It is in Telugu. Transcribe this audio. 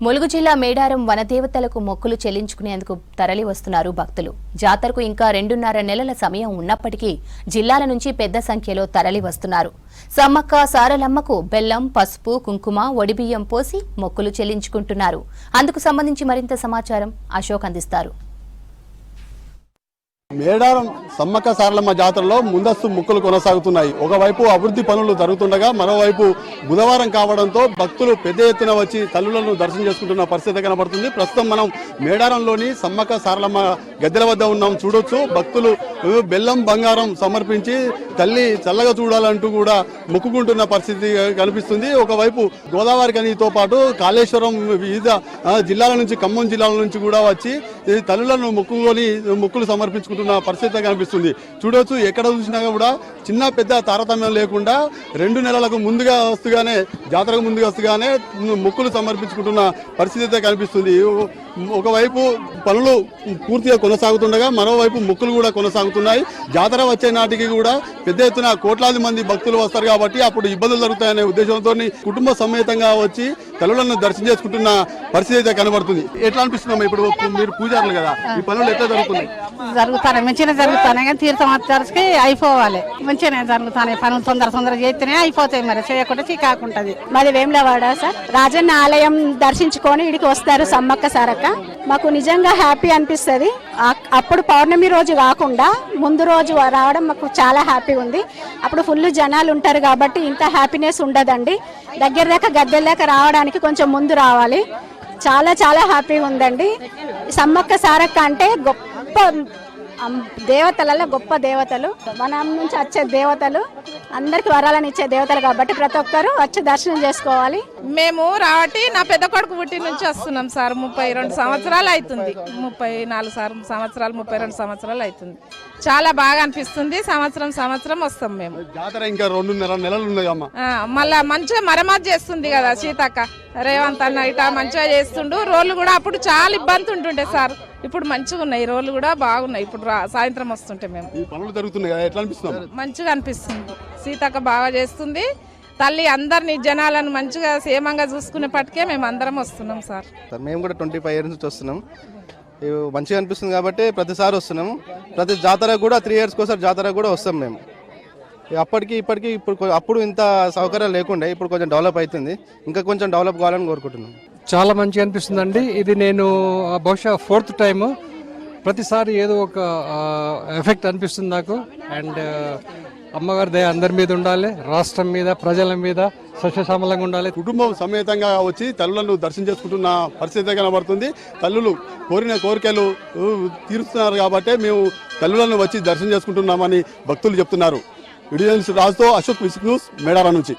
ములుగు జిల్లా మేడారం వనదేవతలకు మొక్కులు చెల్లించుకునేందుకు తరలి వస్తున్నారు భక్తులు. జాతరకు ఇంకా 2.5 నెలల సమయం ఉన్నప్పటికీ జిల్లాల నుంచి పెద్ద సంఖ్యలో తరలి వస్తున్నారు. సమ్మక్క సారలమ్మకు బెల్లం, పసుపు, కుంకుమ, ఒడిబియ్యం పోసి మొక్కులు చెల్లించుకుంటున్నారు. అందుకు సంబంధించి మరింత సమాచారం అశోక్ అందిస్తారు. మేడారం సమ్మక్క సారలమ్మ జాతరలో ముందస్తు మొక్కులు కొనసాగుతున్నాయి. ఒకవైపు అభివృద్ధి పనులు జరుగుతుండగా మరోవైపు బుధవారం కావడంతో భక్తులు పెద్ద ఎత్తున వచ్చి తల్లులను దర్శనం చేసుకుంటున్న పరిస్థితి కనబడుతుంది. ప్రస్తుతం మనం మేడారంలోని సమ్మక్క సారలమ్మ గద్దెల వద్ద ఉన్నాం. చూడొచ్చు, భక్తులు బెల్లం, బంగారం సమర్పించి తల్లి చల్లగా చూడాలంటూ కూడా మొక్కుకుంటున్న పరిస్థితి కనిపిస్తుంది. ఒకవైపు గోదావరి గనితో పాటు కాళేశ్వరం వివిధ జిల్లాల నుంచి, ఖమ్మం జిల్లాల నుంచి కూడా వచ్చి తల్లులను మొక్కులు సమర్పించుకుంటున్న పరిస్థితి కనిపిస్తుంది. చూడవచ్చు, ఎక్కడ చూసినా కూడా చిన్న పెద్ద తారతమ్యం లేకుండా 2 నెలలకు ముందుగా వస్తుగానే, జాతరకు ముందుగా వస్తుగానే మొక్కులు సమర్పించుకుంటున్న పరిస్థితి కనిపిస్తుంది. ఒకవైపు పనులు పూర్తిగా కొనసాగుతుండగా మరోవైపు మొక్కులు కూడా కొనసాగుతున్నాయి. జాతర వచ్చే నాటికి కూడా పెద్ద ఎత్తున కోట్లాది మంది భక్తులు వస్తారు కాబట్టి అప్పుడు ఇబ్బందులు జరుగుతాయనే ఉద్దేశంతో కుటుంబ సమేతంగా వచ్చి తల్లులను దర్శనం చేసుకుంటున్న పరిస్థితి అయితే కనబడుతుంది. ఎట్లా అనిపిస్తున్నాం? ఇప్పుడు మీరు పూజారులు కదా, ఈ పనులు ఎట్లా జరుగుతున్నాయి? జరుగుతాయి, మంచిగా జరుగుతాయి. కానీ తీర్థమార్చార్స్కి అయిపోవాలి, మంచిగానే జరుగుతాయి. పనులు తొందర చేస్తేనే అయిపోతాయి, మరి చేయకుండా చికాకుంటది. మాది వేములవాడ సార్. రాజన్న ఆలయం దర్శించుకొని ఇడికి వస్తారు సమ్మక్క సారక్క. మాకు నిజంగా హ్యాపీ అనిపిస్తుంది. అప్పుడు పౌర్ణమి రోజు కాకుండా ముందు రోజు రావడం మాకు చాలా హ్యాపీ ఉంది. అప్పుడు ఫుల్ జనాలు ఉంటారు కాబట్టి ఇంత హ్యాపీనెస్ ఉండదండి. దగ్గర దాకా గద్దెల దాకా రావడానికి కొంచెం ముందు రావాలి. చాలా చాలా హ్యాపీగా ఉందండి. సమ్మక్క సారక్క అంటే గొప్ప దేవతలలో గొప్ప దేవతలు, వనం నుంచి వచ్చే దేవతలు, అందరికి వరాలను ఇచ్చే దేవతలు కాబట్టి ప్రతి ఒక్కరు వచ్చి దర్శనం చేసుకోవాలి. మేము రావటి నా పెద్ద కొడుకు పుట్టి నుంచి వస్తున్నాం సార్. 32 సంవత్సరాలు అవుతుంది. 34 సంవత్సరాలు 32 సంవత్సరాలు అవుతుంది. చాలా బాగా అనిపిస్తుంది. సంవత్సరం వస్తాం మేము. జాతర ఇంకా 2.5 నెలలు ఉన్నాయి అమ్మ. మళ్ళా మంచిగా మరమ్మతు చేస్తుంది కదా సీతక్క, రేవంత్ అన్న ఇట మంచిగా చేస్తుండు. రోడ్లు కూడా అప్పుడు చాలా ఇబ్బంది ఉంటుండే సార్, ఇప్పుడు మంచిగా ఉన్నాయి. రోడ్లు కూడా బాగున్నాయి. ఇప్పుడు సాయంత్రం వస్తుంటే మేము పనులు జరుగుతున్నాయి. ఎట్లా అనిపిస్తుంది? మంచిగా అనిపిస్తుంది. సీతక్క బాగా చేస్తుంది. తల్లి అందరినీ జనాలను మంచిగా క్షేమంగా చూసుకునేపటికే మేము అందరం వస్తున్నాం సార్. మేము కూడా 25 ఇయర్స్ నుంచి వస్తున్నాం. మంచిగా అనిపిస్తుంది కాబట్టి ప్రతిసారి వస్తున్నాము. ప్రతి జాతర కూడా 3 ఇయర్స్కి ఒకసారి జాతర కూడా వస్తాం మేము. అప్పటికి ఇప్పటికి అప్పుడు ఇంత సౌకర్యాలు లేకుండా ఇప్పుడు కొంచెం డెవలప్ అవుతుంది. ఇంకా కొంచెం డెవలప్ కావాలని కోరుకుంటున్నాం. చాలా మంచిగా అనిపిస్తుందండి. ఇది నేను బహుశా 4th టైము. ప్రతిసారి ఏదో ఒక ఎఫెక్ట్ అనిపిస్తుంది నాకు. అండ్ అమ్మవారి దయ అందరి మీద ఉండాలి, రాష్ట్రం మీద, ప్రజల మీద సస్యశ్యామలంగా ఉండాలి. కుటుంబం సమేతంగా వచ్చి తల్లులను దర్శనం చేసుకుంటున్న పరిస్థితి కనబడుతుంది. తల్లులు కోరిన కోరికలు తీరుస్తున్నారు కాబట్టి మేము తల్లులను వచ్చి దర్శనం చేసుకుంటున్నామని భక్తులు చెప్తున్నారు. విడియన్స్ రాజుతో అశోక్, విసిక్ న్యూస్, మేడారం నుంచి.